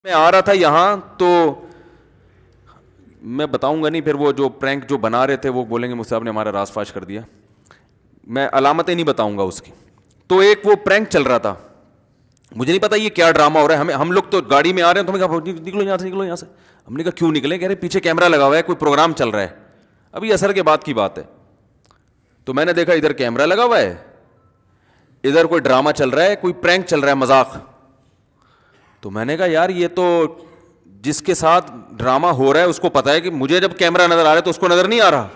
میں آ رہا تھا یہاں تو میں بتاؤں گا نہیں، پھر وہ جو پرینک جو بنا رہے تھے وہ بولیں گے مصعب نے ہمارا راز فاش کر دیا. میں علامتیں نہیں بتاؤں گا اس کی. تو ایک وہ پرینک چل رہا تھا، مجھے نہیں پتا یہ کیا ڈرامہ ہو رہا ہے. ہم لوگ تو گاڑی میں آ رہے ہیں تو ہمیں کہا نکلو یہاں سے، نکلو یہاں سے. ہم نے کہا کیوں نکلیں؟ کہہ رہے پیچھے کیمرہ لگا ہوا ہے، کوئی پروگرام چل رہا ہے. ابھی عصر کے بعد کی بات ہے. تو میں نے دیکھا ادھر کیمرہ لگا ہوا ہے، ادھر کوئی ڈرامہ چل رہا ہے، کوئی پرینک چل رہا ہے، مذاق. تو میں نے کہا یار یہ تو جس کے ساتھ ڈرامہ ہو رہا ہے اس کو پتا ہے کہ مجھے جب کیمرہ نظر آ رہا ہے تو اس کو نظر نہیں آ رہا.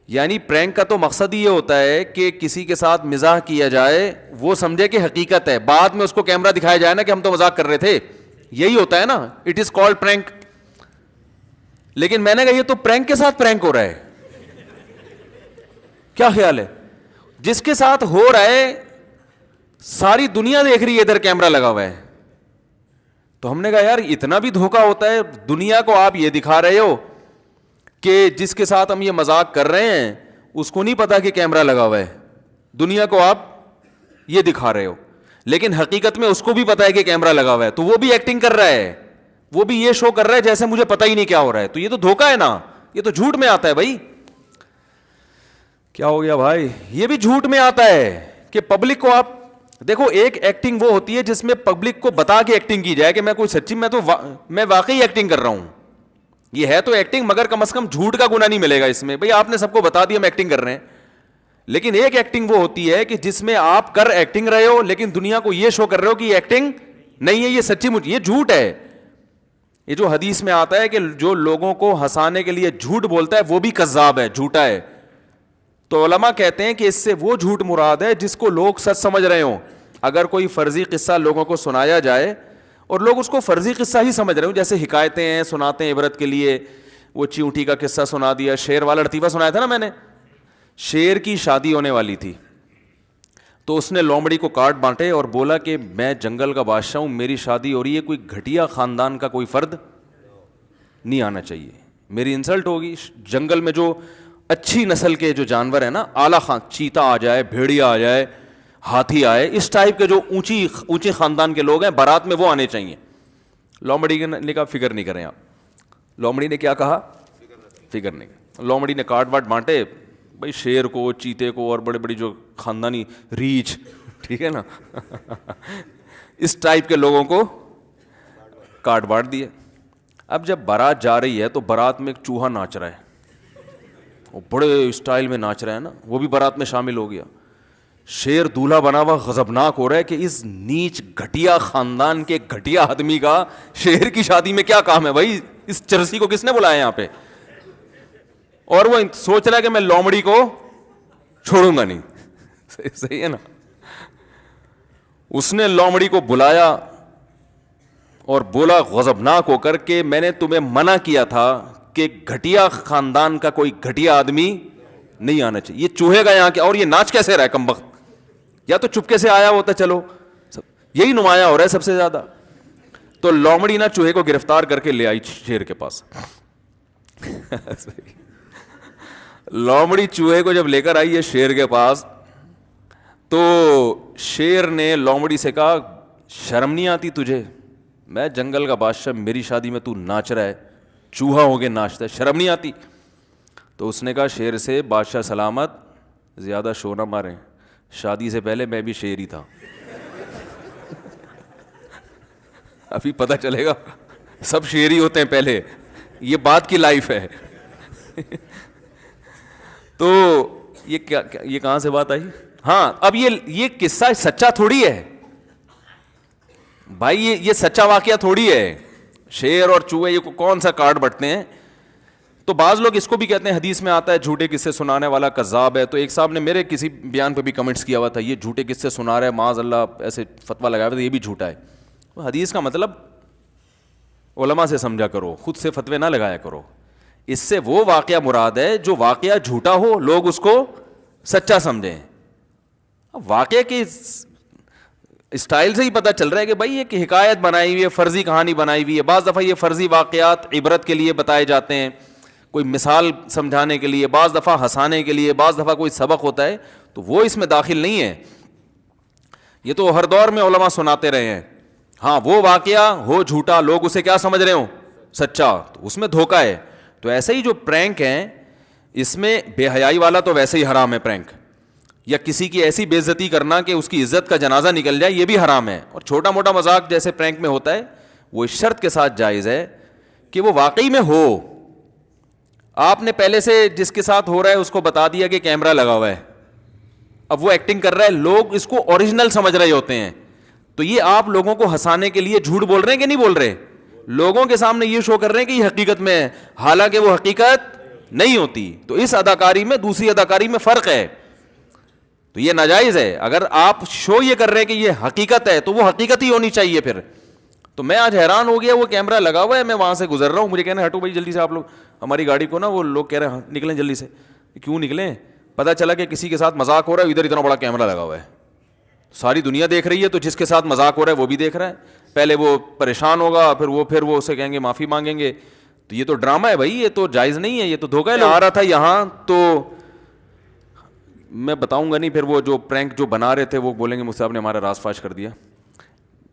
یعنی پرینک کا تو مقصد یہ ہوتا ہے کہ کسی کے ساتھ مزاح کیا جائے، وہ سمجھے کہ حقیقت ہے، بعد میں اس کو کیمرہ دکھایا جائے نا کہ ہم تو مذاق کر رہے تھے. یہی ہوتا ہے نا، اٹ از کالڈ پرینک. لیکن میں نے کہا یہ تو پرینک کے ساتھ پرینک ہو رہا ہے. کیا خیال ہے؟ جس کے ساتھ ہو رہا ہے ساری دنیا دیکھ رہی ہے، ادھر کیمرہ لگا ہوا ہے. تو ہم نے کہا یار اتنا بھی دھوکہ ہوتا ہے؟ دنیا کو آپ یہ دکھا رہے ہو کہ جس کے ساتھ ہم یہ مذاق کر رہے ہیں اس کو نہیں پتا کہ کیمرہ لگا ہوا ہے. دنیا کو آپ یہ دکھا رہے ہو، لیکن حقیقت میں اس کو بھی پتا ہے کہ کیمرہ لگا ہوا ہے. تو وہ بھی ایکٹنگ کر رہا ہے، وہ بھی یہ شو کر رہا ہے جیسے مجھے پتہ ہی نہیں کیا ہو رہا ہے. تو یہ تو دھوکہ ہے نا، یہ تو جھوٹ میں آتا ہے بھائی. کیا ہو گیا بھائی؟ یہ بھی جھوٹ میں آتا ہے کہ پبلک کو آپ دیکھو. ایک ایکٹنگ وہ ہوتی ہے جس میں پبلک کو بتا کے ایکٹنگ کی جائے کہ میں کوئی سچی میں واقعی ایکٹنگ کر رہا ہوں. یہ ہے تو ایکٹنگ، مگر کم از کم جھوٹ کا گناہ نہیں ملے گا اس میں. بھئی آپ نے سب کو بتا دیا ہم ایکٹنگ کر رہے ہیں. لیکن ایک ایکٹنگ وہ ہوتی ہے کہ جس میں آپ کر ایکٹنگ رہے ہو لیکن دنیا کو یہ شو کر رہے ہو کہ یہ ایکٹنگ نہیں ہے، یہ سچی مجھ، یہ جھوٹ ہے. یہ جو حدیث میں آتا ہے کہ جو لوگوں کو ہنسانے کے لیے جھوٹ بولتا ہے وہ بھی کذاب ہے، جھوٹا ہے. تو علماء کہتے ہیں کہ اس سے وہ جھوٹ مراد ہے جس کو لوگ سچ سمجھ رہے ہوں. اگر کوئی فرضی قصہ لوگوں کو سنایا جائے اور لوگ اس کو فرضی قصہ ہی سمجھ رہے ہوں، جیسے حکایتیں ہیں سناتے ہیں عبرت کے لیے. وہ چیونٹی کا قصہ سنا دیا، شیر والا لطیفہ سنایا تھا نا میں نے. شیر کی شادی ہونے والی تھی تو اس نے لومڑی کو کارڈ بانٹے اور بولا کہ میں جنگل کا بادشاہ ہوں، میری شادی ہو رہی ہے، کوئی گھٹیا خاندان کا کوئی فرد نہیں آنا چاہیے، میری انسلٹ ہوگی. جنگل میں جو اچھی نسل کے جو جانور ہیں نا، اعلیٰ چیتا آ جائے، بھیڑیا آ جائے، ہاتھی آئے، اس ٹائپ کے جو اونچی خاندان کے لوگ ہیں بارات میں وہ آنے چاہیے. لومڑی نے کہا فکر نہیں کریں آپ. لومڑی نے کیا کہا؟ فکر نہیں. لومڑی نے کارڈ واٹ بانٹے بھائی، شیر کو، چیتے کو اور بڑے بڑی جو خاندانی ریچھ، ٹھیک ہے نا، اس ٹائپ کے لوگوں کو کارڈ بانٹ دیے. اب جب بارات جا رہی ہے تو بارات میں ایک چوہا ناچ رہا ہے، وہ بڑے اسٹائل میں ناچ رہا ہے نا، وہ بھی بارات میں شامل ہو گیا. شیر دولہا بنا ہوا غضبناک ہو رہا ہے کہ اس نیچ گھٹیا خاندان کے گھٹیا آدمی کا شیر کی شادی میں کیا کام ہے بھائی، اس چرسی کو کس نے بلایا یہاں پہ. اور وہ سوچ رہا ہے کہ میں لومڑی کو چھوڑوں گا نہیں. صحیح ہے نا. اس نے لومڑی کو بلایا اور بولا غضبناک ہو کر کہ میں نے تمہیں منع کیا تھا کہ گھٹیا خاندان کا کوئی گھٹیا آدمی نہیں آنا چاہیے. یہ چوہے گا یہاں کے، اور یہ ناچ کیسے رہا ہے کمبخت؟ یا تو چپکے سے آیا ہوتا، چلو یہی نمایاں ہو رہا ہے سب سے زیادہ. تو لومڑی نا چوہے کو گرفتار کر کے لے آئی شیر کے پاس. لومڑی چوہے کو جب لے کر آئی ہے شیر کے پاس تو شیر نے لومڑی سے کہا شرم نہیں آتی تجھے؟ میں جنگل کا بادشاہ، میری شادی میں تو ناچ رہا ہے، چوہا ہو کے ناچتا ہے، شرم نہیں آتی؟ تو اس نے کہا شیر سے بادشاہ سلامت، زیادہ شو نہ ماریں، شادی سے پہلے میں بھی شیر ہی تھا. ابھی پتہ چلے گا سب شیر ہی ہوتے ہیں پہلے، یہ بات کی لائف ہے. تو یہ کہاں سے بات آئی؟ ہاں، اب یہ قصہ سچا تھوڑی ہے بھائی، یہ سچا واقعہ تھوڑی ہے. شیر اور چوہے یہ کون سا کارڈ بٹتے ہیں؟ تو بعض لوگ اس کو بھی کہتے ہیں، حدیث میں آتا ہے جھوٹے قصے سنانے والا کذاب ہے. تو ایک صاحب نے میرے کسی بیان پہ بھی کمنٹس کیا ہوا تھا، یہ جھوٹے قصے سنا رہا ہے، معاذ اللہ ایسے فتویٰ لگایا ہوا تھا، یہ بھی جھوٹا ہے. حدیث کا مطلب علماء سے سمجھا کرو، خود سے فتوے نہ لگایا کرو. اس سے وہ واقعہ مراد ہے جو واقعہ جھوٹا ہو، لوگ اس کو سچا سمجھیں. واقعہ کی اسٹائل سے ہی پتہ چل رہا ہے کہ بھائی ایک حکایت بنائی ہوئی ہے، فرضی کہانی بنائی ہوئی ہے. بعض دفعہ یہ فرضی واقعات عبرت کے لیے بتائے جاتے ہیں، کوئی مثال سمجھانے کے لیے، بعض دفعہ ہنسانے کے لیے، بعض دفعہ کوئی سبق ہوتا ہے، تو وہ اس میں داخل نہیں ہے. یہ تو ہر دور میں علماء سناتے رہے ہیں. ہاں وہ واقعہ ہو جھوٹا, لوگ اسے کیا سمجھ رہے ہوں, سچا, تو اس میں دھوکہ ہے. تو ایسے ہی جو پرینک ہیں, اس میں بے حیائی والا تو ویسے ہی حرام ہے پرینک, یا کسی کی ایسی بے عزتی کرنا کہ اس کی عزت کا جنازہ نکل جائے, یہ بھی حرام ہے. اور چھوٹا موٹا مذاق جیسے پرینک میں ہوتا ہے, وہ اس شرط کے ساتھ جائز ہے کہ وہ واقعی میں ہو. آپ نے پہلے سے جس کے ساتھ ہو رہا ہے اس کو بتا دیا کہ کیمرہ لگا ہوا ہے, اب وہ ایکٹنگ کر رہا ہے, لوگ اس کو اوریجنل سمجھ رہے ہوتے ہیں, تو یہ آپ لوگوں کو ہنسانے کے لیے جھوٹ بول رہے ہیں کہ نہیں بول رہے, لوگوں کے سامنے یہ شو کر رہے ہیں کہ یہ حقیقت میں ہے, حالانکہ وہ حقیقت نہیں ہوتی. تو اس اداکاری میں دوسری اداکاری میں فرق ہے, تو یہ ناجائز ہے. اگر آپ شو یہ کر رہے ہیں کہ یہ حقیقت ہے تو وہ حقیقت ہی ہونی چاہیے پھر. تو میں آج حیران ہو گیا, وہ کیمرہ لگا ہوا ہے, میں وہاں سے گزر رہا ہوں, مجھے کہنا ہٹو بھائی جلدی سے آپ لوگ, ہماری گاڑی کو نا وہ لوگ کہہ رہے ہیں نکلیں جلدی سے. کیوں نکلیں؟ پتہ چلا کہ کسی کے ساتھ مذاق ہو رہا ہے, ادھر اتنا بڑا کیمرہ لگا ہوا ہے, ساری دنیا دیکھ رہی ہے, تو جس کے ساتھ مذاق ہو رہا ہے وہ بھی دیکھ رہا ہے. پہلے وہ پریشان ہوگا, پھر وہ اسے کہیں گے معافی مانگیں گے. تو یہ تو ڈرامہ ہے بھائی, یہ تو جائز نہیں ہے, یہ تو دھوکہ ہے. آ رہا تھا یہاں تو میں بتاؤں گا نہیں, پھر وہ جو پرینک جو بنا رہے تھے وہ بولیں گے مجھ سے آپ نے ہمارا راز فاش کر دیا,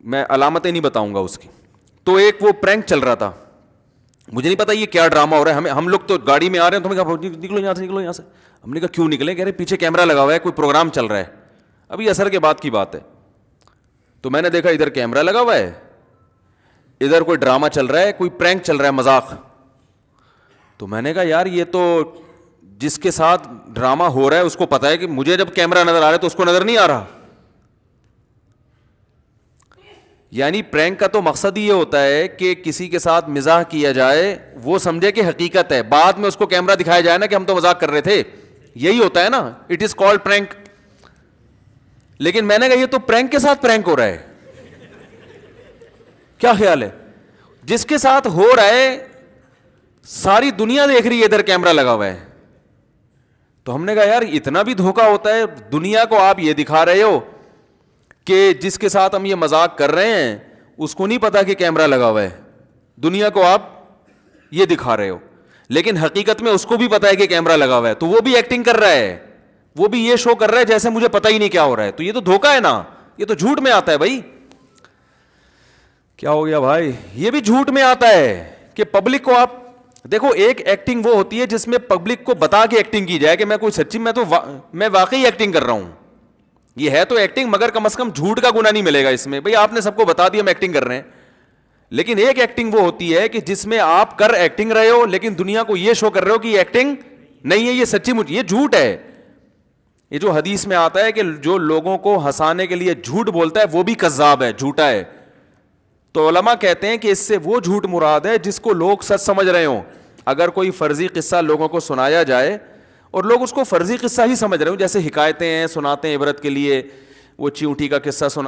میں علامتیں نہیں بتاؤں گا اس کی. تو ایک وہ پرینک چل رہا تھا, مجھے نہیں پتا یہ کیا ڈرامہ ہو رہا ہے. ہم لوگ تو گاڑی میں آ رہے ہیں, تو ہمیں کہا نکلو یہاں سے, نکلو یہاں سے. ہم نے کہا کیوں نکلیں؟ کہہ رہے پیچھے کیمرہ لگا ہوا ہے, کوئی پروگرام چل رہا ہے, ابھی عصر کے بعد کی بات ہے. تو میں نے دیکھا ادھر کیمرہ لگا ہوا ہے, ادھر کوئی ڈرامہ چل رہا ہے, کوئی پرینک چل رہا ہے, مذاق. تو میں نے کہا یار یہ تو جس کے ساتھ ڈرامہ ہو رہا ہے اس کو پتا ہے کہ مجھے جب کیمرہ نظر آ رہا ہے تو اس کو نظر نہیں آ رہا. یعنی پرینک کا تو مقصد یہ ہوتا ہے کہ کسی کے ساتھ مزاح کیا جائے, وہ سمجھے کہ حقیقت ہے, بعد میں اس کو کیمرہ دکھایا جائے نا کہ ہم تو مذاق کر رہے تھے, یہی ہوتا ہے نا, اٹ از کالڈ پرینک. لیکن میں نے کہا یہ تو پرینک کے ساتھ پرینک ہو رہا ہے, کیا خیال ہے؟ جس کے ساتھ ہو رہا ہے ساری دنیا دیکھ رہی ہے, ادھر کیمرہ لگا ہوا ہے. تو ہم نے کہا یار اتنا بھی دھوکہ ہوتا ہے, دنیا کو آپ یہ دکھا رہے ہو کہ جس کے ساتھ ہم یہ مذاق کر رہے ہیں اس کو نہیں پتا کہ کیمرہ لگا ہوا ہے, دنیا کو آپ یہ دکھا رہے ہو, لیکن حقیقت میں اس کو بھی پتا ہے کہ کیمرہ لگا ہوا ہے, تو وہ بھی ایکٹنگ کر رہا ہے, وہ بھی یہ شو کر رہا ہے جیسے مجھے پتا ہی نہیں کیا ہو رہا ہے. تو یہ تو دھوکہ ہے نا, یہ تو جھوٹ میں آتا ہے بھائی. کیا ہو گیا بھائی؟ یہ بھی جھوٹ میں آتا ہے کہ پبلک کو آپ دیکھو, ایک ایکٹنگ وہ ہوتی ہے جس میں پبلک کو بتا کے ایکٹنگ کی جائے کہ میں کوئی سچی, میں واقعی ایکٹنگ کر رہا ہوں. یہ ہے تو ایکٹنگ, مگر کم از کم جھوٹ کا گناہ نہیں ملے گا اس میں. بھئی آپ نے سب کو بتا دیا ہم ایکٹنگ کر رہے ہیں, لیکن ایک ایکٹنگ وہ ہوتی ہے کہ جس میں آپ کر ایکٹنگ رہے ہو لیکن دنیا کو یہ شو کر رہے ہو کہ یہ ایکٹنگ نہیں ہے, یہ سچی مجھ, یہ جھوٹ ہے. یہ جو حدیث میں آتا ہے کہ جو لوگوں کو ہنسانے کے لیے جھوٹ بولتا ہے وہ بھی کذاب ہے, جھوٹا ہے. تو علماء کہتے ہیں کہ اس سے وہ جھوٹ مراد ہے جس کو لوگ سچ سمجھ رہے ہوں. اگر کوئی فرضی قصہ لوگوں کو سنایا جائے اور لوگ اس کو فرضی قصہ ہی سمجھ رہے ہوں, جیسے حکایتیں ہیں سناتے ہیں عبرت کے لیے, وہ چیونٹی کا قصہ سنا